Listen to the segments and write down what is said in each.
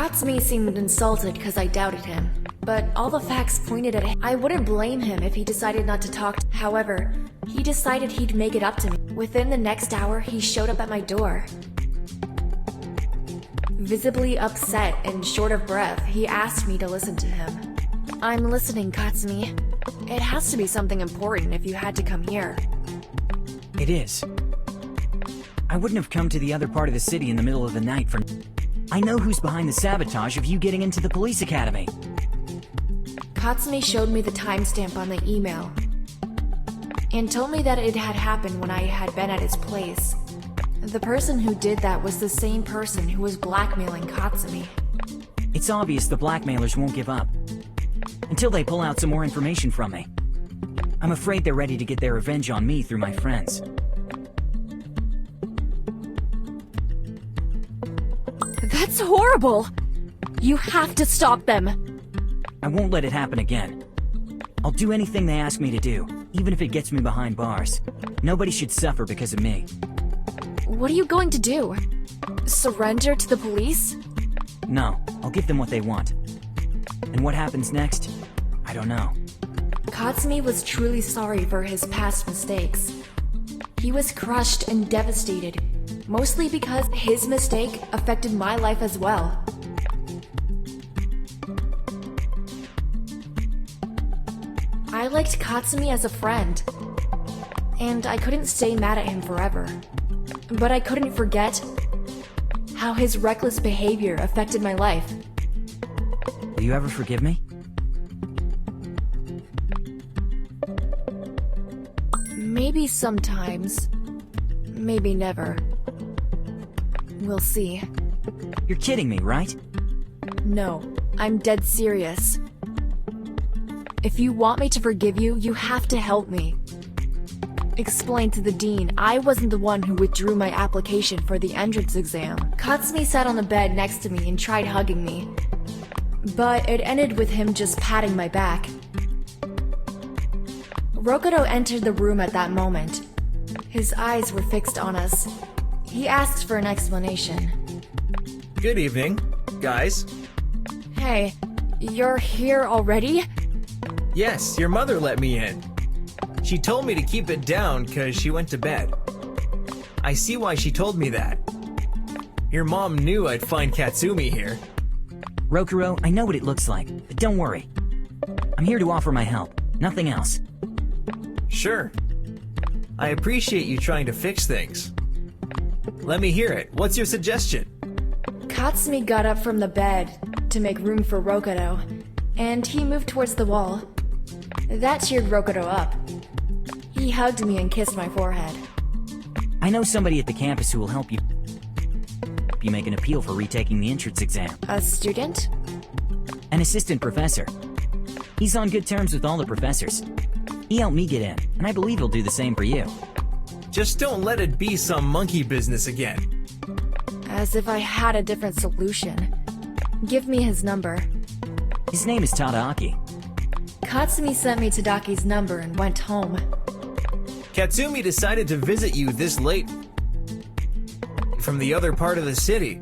Katsumi seemed insulted because I doubted him, but all the facts pointed at him. I wouldn't blame him if he decided not to talk. However, he decided he'd make it up to me. Within the next hour, he showed up at my door. Visibly upset and short of breath, he asked me to listen to him. I'm listening, Katsumi. It has to be something important if you had to come here. It is. I wouldn't have come to the other part of the city in the middle of the night for... I know who's behind the sabotage of you getting into the police academy. Katsumi showed me the timestamp on the email and told me that it had happened when I had been at his place. The person who did that was the same person who was blackmailing Katsumi. It's obvious the blackmailers won't give up until they pull out some more information from me. I'm afraid they're ready to get their revenge on me through my friends. That's horrible! You have to stop them! I won't let it happen again. I'll do anything they ask me to do, even if it gets me behind bars. Nobody should suffer because of me. What are you going to do? Surrender to the police? No, I'll give them what they want. And what happens next? I don't know. Katsumi was truly sorry for his past mistakes. He was crushed and devastated, mostly because his mistake affected my life as well. I liked Katsumi as a friend, and I couldn't stay mad at him forever. But I couldn't forget how his reckless behavior affected my life. Will you ever forgive me? Maybe sometimes. Maybe never. We'll see. You're kidding me, right? No, I'm dead serious. If you want me to forgive you, you have to help me. Explain to the dean I wasn't the one who withdrew my application for the entrance exam. Katsumi sat on the bed next to me and tried hugging me, but it ended with him just patting my back. Rokuro entered the room at that moment. His eyes were fixed on us. He asked for an explanation. Good evening, guys. Hey, you're here already? Yes, your mother let me in. She told me to keep it down because she went to bed. I see why she told me that. Your mom knew I'd find Katsumi here. Rokuro, I know what it looks like, but don't worry. I'm here to offer my help, nothing else. Sure. I appreciate you trying to fix things. Let me hear it. What's your suggestion? Katsumi got up from the bed to make room for Rokuro, and he moved towards the wall. That cheered Rokuro up. He hugged me and kissed my forehead. I know somebody at the campus who will help you. You make an appeal for retaking the entrance exam. A student? An assistant professor. He's on good terms with all the professors. He helped me get in, and I believe he'll do the same for you. Just don't let it be some monkey business again. As if I had a different solution. Give me his number. His name is Tadaaki. Katsumi sent me Tadaki's number and went home. Katsumi decided to visit you this late from the other part of the city.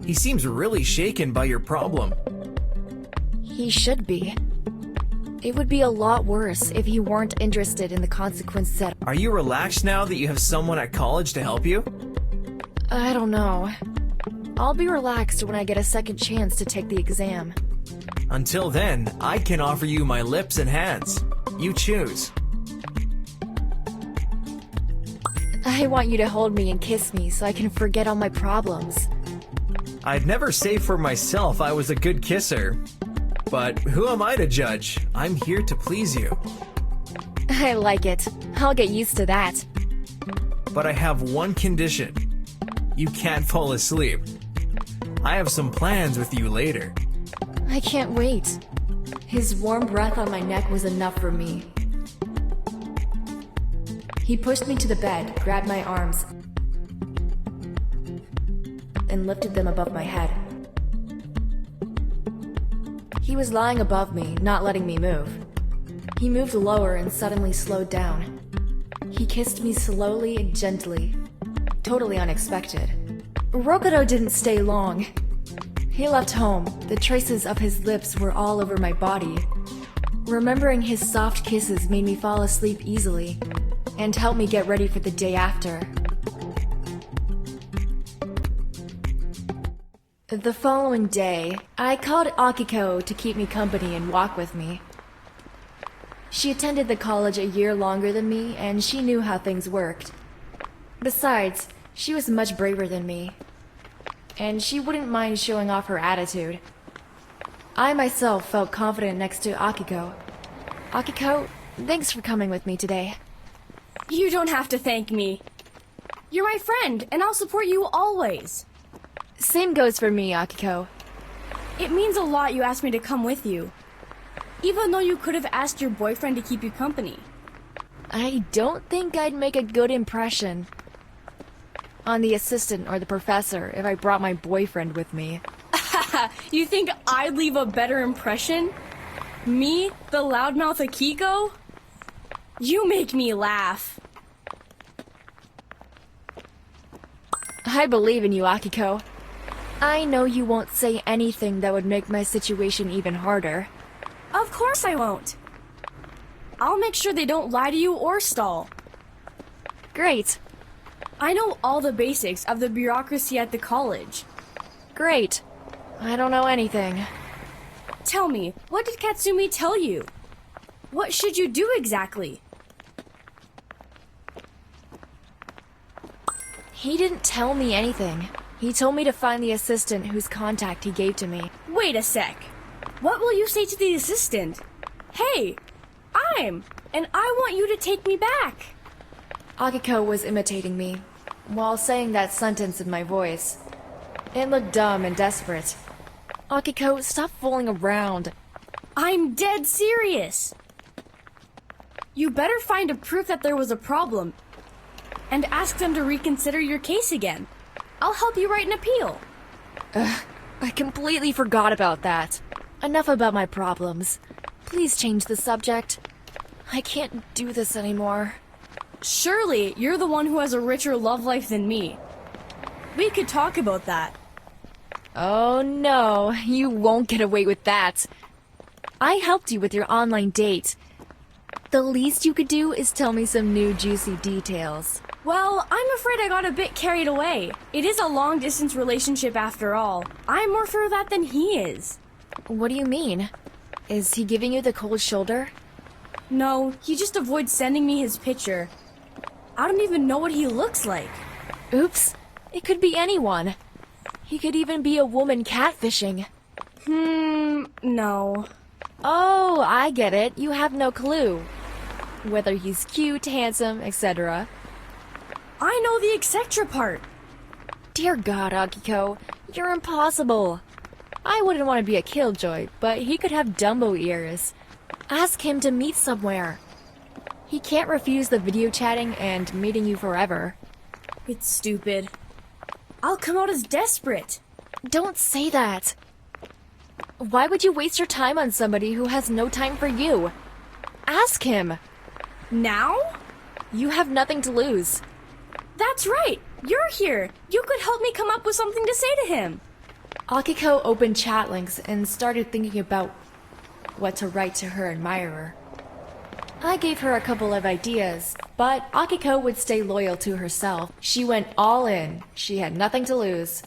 He seems really shaken by your problem. He should be. It would be a lot worse if he weren't interested in the consequences that— Are you relaxed now that you have someone at college to help you? I don't know. I'll be relaxed when I get a second chance to take the exam. Until then, I can offer you my lips and hands. You choose. I want you to hold me and kiss me so I can forget all my problems. I'd never say for myself I was a good kisser. But who am I to judge? I'm here to please you. I like it. I'll get used to that. But I have one condition. You can't fall asleep. I have some plans with you later. I can't wait. His warm breath on my neck was enough for me. He pushed me to the bed, grabbed my arms, and lifted them above my head. He was lying above me, not letting me move. He moved lower and suddenly slowed down. He kissed me slowly and gently. Totally unexpected. Rokuro didn't stay long. He left home. The traces of his lips were all over my body. Remembering his soft kisses made me fall asleep easily and helped me get ready for the day after. The following day, I called Akiko to keep me company and walk with me. She attended the college a year longer than me, and she knew how things worked. Besides, she was much braver than me, and she wouldn't mind showing off her attitude. I myself felt confident next to Akiko. Akiko, thanks for coming with me today. You don't have to thank me. You're my friend, and I'll support you always. Same goes for me, Akiko. It means a lot you asked me to come with you, even though you could have asked your boyfriend to keep you company. I don't think I'd make a good impression on the assistant or the professor if I brought my boyfriend with me. You think I'd leave a better impression? Me, the loudmouth Akiko? You make me laugh. I believe in you, Akiko. I know you won't say anything that would make my situation even harder. Of course I won't. I'll make sure they don't lie to you or stall. Great. I know all the basics of the bureaucracy at the college. Great. I don't know anything. Tell me, what did Katsumi tell you? What should you do exactly? He didn't tell me anything. He told me to find the assistant whose contact he gave to me. Wait a sec. What will you say to the assistant? Hey, and I want you to take me back. Akiko was imitating me, while saying that sentence in my voice. It looked dumb and desperate. Akiko, stop fooling around. I'm dead serious. You better find a proof that there was a problem, and ask them to reconsider your case again. I'll help you write an appeal. I completely forgot about that. Enough about my problems. Please change the subject. I can't do this anymore. Surely, you're the one who has a richer love life than me. We could talk about that. Oh no, you won't get away with that. I helped you with your online date. The least you could do is tell me some new juicy details. Well, I'm afraid I got a bit carried away. It is a long-distance relationship after all. I'm more for that than he is. What do you mean? Is he giving you the cold shoulder? No, he just avoids sending me his picture. I don't even know what he looks like. Oops, it could be anyone. He could even be a woman catfishing. No. Oh, I get it. You have no clue. Whether he's cute, handsome, etc. I know the etc. part. Dear God, Akiko, you're impossible. I wouldn't want to be a killjoy, but he could have Dumbo ears. Ask him to meet somewhere. He can't refuse the video chatting and meeting you forever. It's stupid. I'll come out as desperate. Don't say that. Why would you waste your time on somebody who has no time for you? Ask him. Now? You have nothing to lose. That's right. You're here. You could help me come up with something to say to him. Akiko opened ChatLinx and started thinking about what to write to her admirer. I gave her a couple of ideas, but Akiko would stay loyal to herself. She went all in. She had nothing to lose.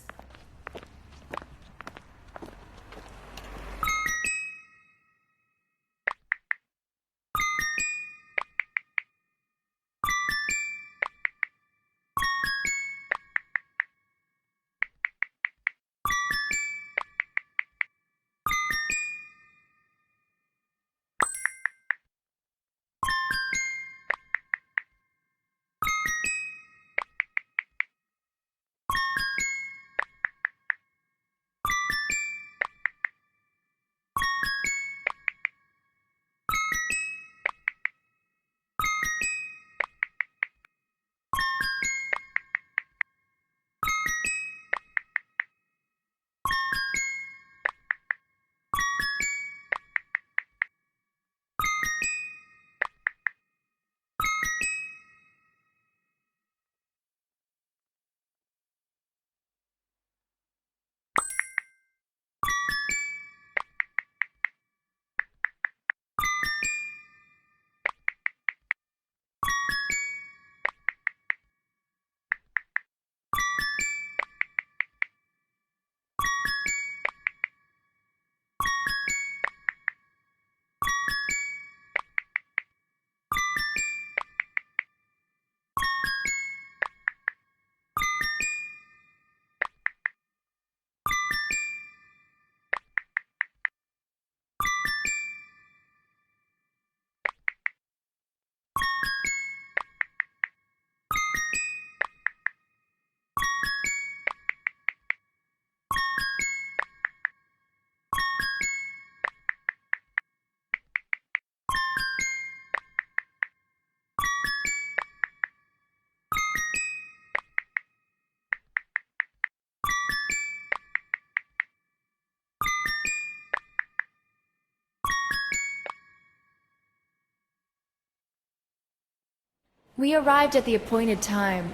We arrived at the appointed time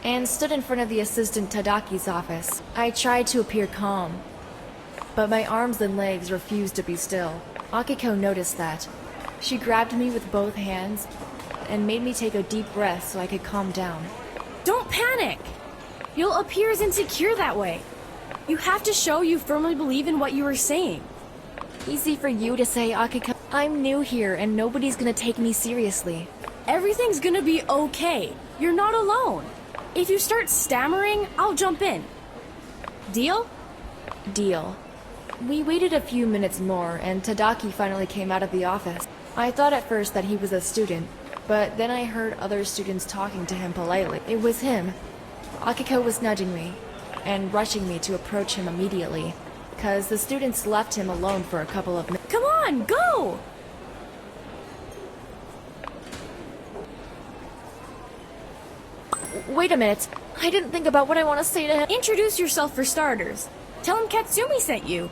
and stood in front of the assistant Tadaki's office. I tried to appear calm, but my arms and legs refused to be still. Akiko noticed that. She grabbed me with both hands and made me take a deep breath so I could calm down. Don't panic! You'll appear as insecure that way. You have to show you firmly believe in what you are saying. Easy for you to say, Akiko. I'm new here and nobody's gonna take me seriously. Everything's gonna be okay. You're not alone. If you start stammering, I'll jump in. Deal? Deal. We waited a few minutes more and Tadaki finally came out of the office. I thought at first that he was a student, but then I heard other students talking to him politely. It was him. Akiko was nudging me and rushing me to approach him immediately, cause the students left him alone for a couple of minutes. Come on, go! Wait a minute. I didn't think about what I want to say to him. Introduce yourself for starters. Tell him Katsumi sent you.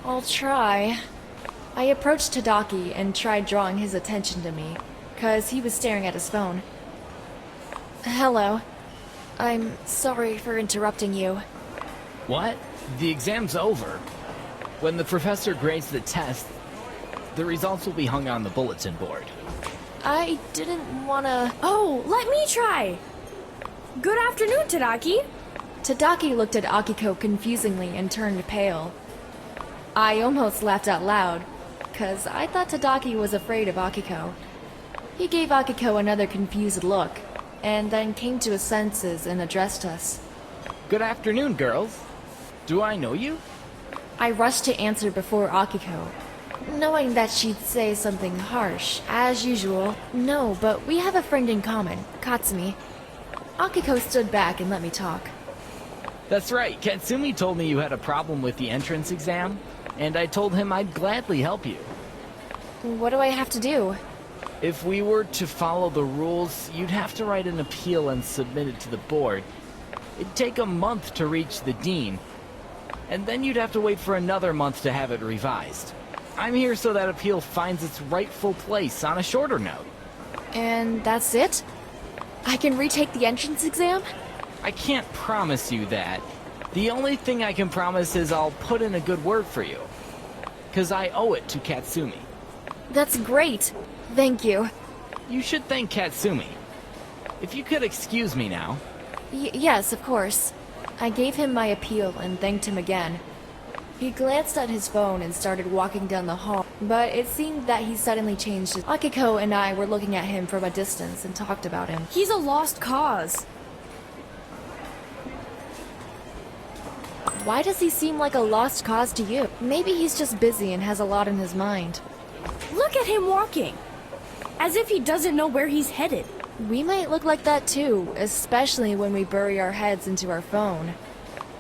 I'll try. I approached Tadaki and tried drawing his attention to me, cause he was staring at his phone. Hello. I'm sorry for interrupting you. What? The exam's over. When the professor grades the test, the results will be hung on the bulletin board. I didn't wanna... Oh, let me try! Good afternoon, Tadaki. Tadaki looked at Akiko confusingly and turned pale. I almost laughed out loud, cause I thought Tadaki was afraid of Akiko. He gave Akiko another confused look, and then came to his senses and addressed us. Good afternoon, girls. Do I know you? I rushed to answer before Akiko, knowing that she'd say something harsh, as usual. No, but we have a friend in common, Katsumi. Akiko stood back and let me talk. That's right, Katsumi told me you had a problem with the entrance exam, and I told him I'd gladly help you. What do I have to do? If we were to follow the rules, you'd have to write an appeal and submit it to the board. It'd take a month to reach the dean, and then you'd have to wait for another month to have it revised. I'm here so that appeal finds its rightful place on a shorter note. And that's it? I can retake the entrance exam? I can't promise you that. The only thing I can promise is I'll put in a good word for you. 'Cause I owe it to Katsumi. That's great. Thank you. You should thank Katsumi. If you could excuse me now. Yes, of course. I gave him my appeal and thanked him again. He glanced at his phone and started walking down the hall, but it seemed that he suddenly changed his... Akiko and I were looking at him from a distance and talked about him. He's a lost cause. Why does he seem like a lost cause to you? Maybe he's just busy and has a lot in his mind. Look at him walking. As if he doesn't know where he's headed. We might look like that too, especially when we bury our heads into our phone.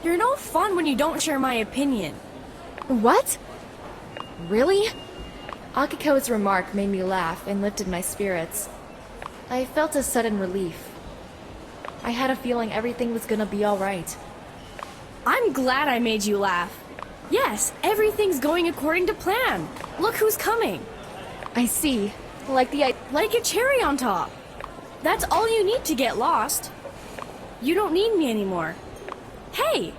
You're no fun when you don't share my opinion. What? Really? Akiko's remark made me laugh and lifted my spirits. I felt a sudden relief. I had a feeling everything was gonna be alright. I'm glad I made you laugh. Yes, everything's going according to plan. Look who's coming. I see. Like a cherry on top. That's all you need to get lost. You don't need me anymore. Hey!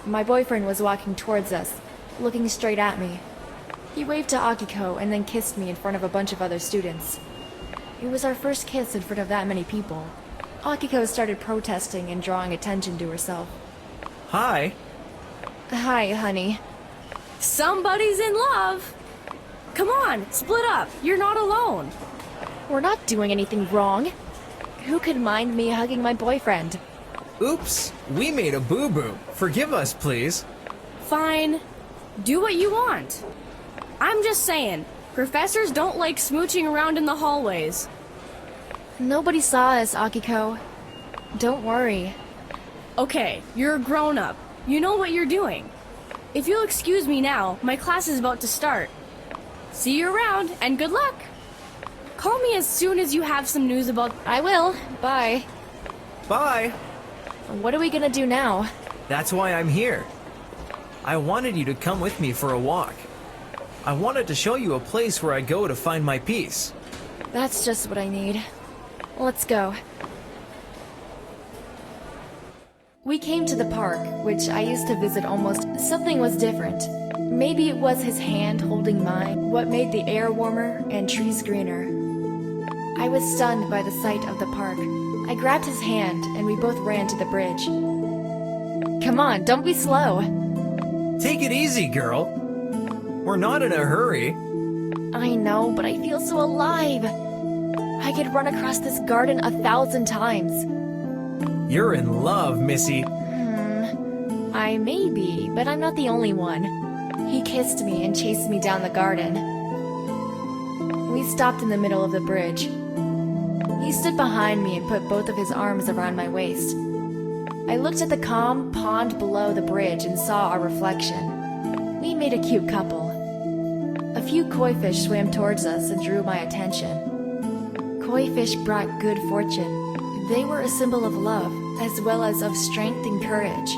My boyfriend was walking towards us, looking straight at me. He waved to Akiko and then kissed me in front of a bunch of other students. It was our first kiss in front of that many people. Akiko started protesting and drawing attention to herself. Hi. Hi, honey. Somebody's in love! Come on, split up. You're not alone. We're not doing anything wrong. Who could mind me hugging my boyfriend? Oops, we made a boo-boo. Forgive us, please. Fine. Do what you want. I'm just saying, professors don't like smooching around in the hallways. Nobody saw us, Akiko. Don't worry. Okay, you're a grown-up. You know what you're doing. If you'll excuse me now, my class is about to start. See you around, and good luck! Call me as soon as you have some news about... I will. Bye. Bye. What are we gonna do now? That's why I'm here. I wanted you to come with me for a walk. I wanted to show you a place where I go to find my peace. That's just what I need. Let's go. We came to the park, which I used to visit almost. Something was different. Maybe it was his hand holding mine, what made the air warmer and trees greener. I was stunned by the sight of the park. I grabbed his hand and we both ran to the bridge. Come on, don't be slow. Take it easy, girl. We're not in a hurry. I know, but I feel so alive. I could run across this garden 1,000 times. You're in love, Missy. I may be, but I'm not the only one. He kissed me and chased me down the garden. We stopped in the middle of the bridge. He stood behind me and put both of his arms around my waist. I looked at the calm pond below the bridge and saw our reflection. We made a cute couple. A few koi fish swam towards us and drew my attention. Koi fish brought good fortune. They were a symbol of love, as well as of strength and courage.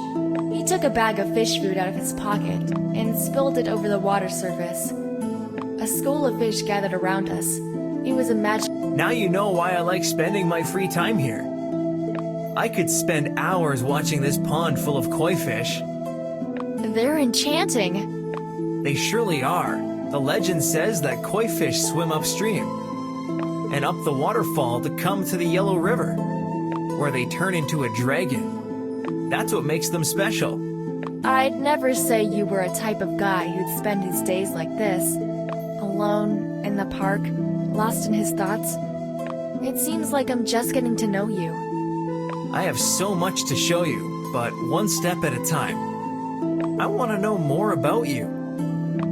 He took a bag of fish food out of his pocket and spilled it over the water surface. A school of fish gathered around us. It was a magic. Now you know why I like spending my free time here. I could spend hours watching this pond full of koi fish. They're enchanting. They surely are. The legend says that koi fish swim upstream and up the waterfall to come to the Yellow River, where they turn into a dragon. That's what makes them special. I'd never say you were a type of guy who'd spend his days like this, alone in the park, lost in his thoughts. It seems like I'm just getting to know you. I have so much to show you, but one step at a time. I want to know more about you.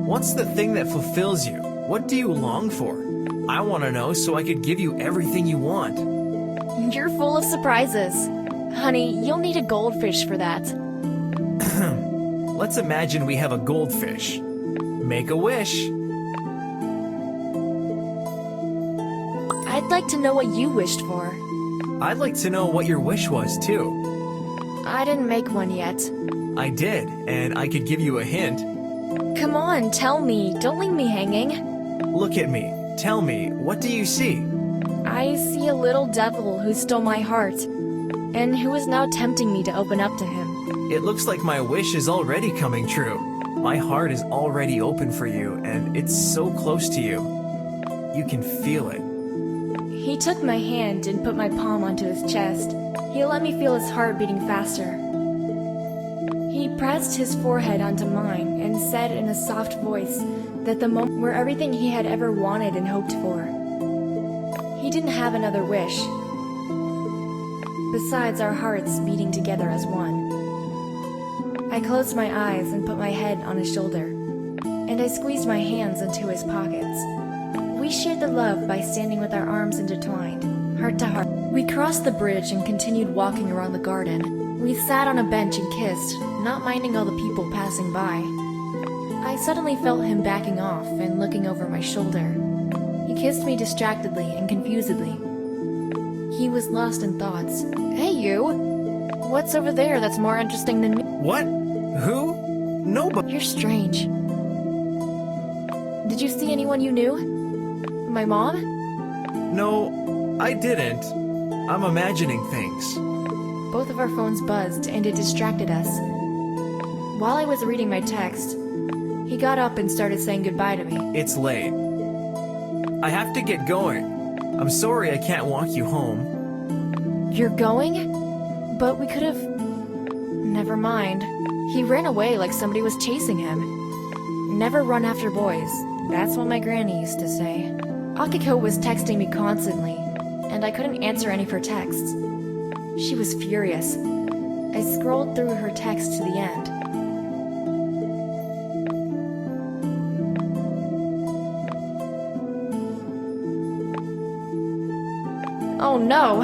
What's the thing that fulfills you? What do you long for? I want to know so I could give you everything you want. You're full of surprises. Honey, you'll need a goldfish for that. Let's imagine we have a goldfish. Make a wish. I'd like to know what you wished for. I'd like to know what your wish was, too. I didn't make one yet. I did, and I could give you a hint. Come on, tell me. Don't leave me hanging. Look at me. Tell me, what do you see? I see a little devil who stole my heart, and who is now tempting me to open up to him. It looks like my wish is already coming true. My heart is already open for you, and it's so close to you. You can feel it. He took my hand and put my palm onto his chest. He let me feel his heart beating faster. He pressed his forehead onto mine and said in a soft voice that the moment were everything he had ever wanted and hoped for. He didn't have another wish, besides our hearts beating together as one. I closed my eyes and put my head on his shoulder, and I squeezed my hands into his pockets. We shared the love by standing with our arms intertwined, heart to heart. We crossed the bridge and continued walking around the garden. We sat on a bench and kissed, not minding all the people passing by. I suddenly felt him backing off and looking over my shoulder. He kissed me distractedly and confusedly. He was lost in thoughts. Hey, you! What's over there that's more interesting than me? What? Who? Nobody. You're strange. Did you see anyone you knew? My mom? No, I didn't. I'm imagining things. Both of our phones buzzed and it distracted us. While I was reading my text, he got up and started saying goodbye to me. It's late. I have to get going. I'm sorry I can't walk you home. You're going? But we could have... Never mind. He ran away like somebody was chasing him. Never run after boys. That's what my granny used to say. Akiko was texting me constantly, and I couldn't answer any of her texts. She was furious. I scrolled through her text to the end. Oh no!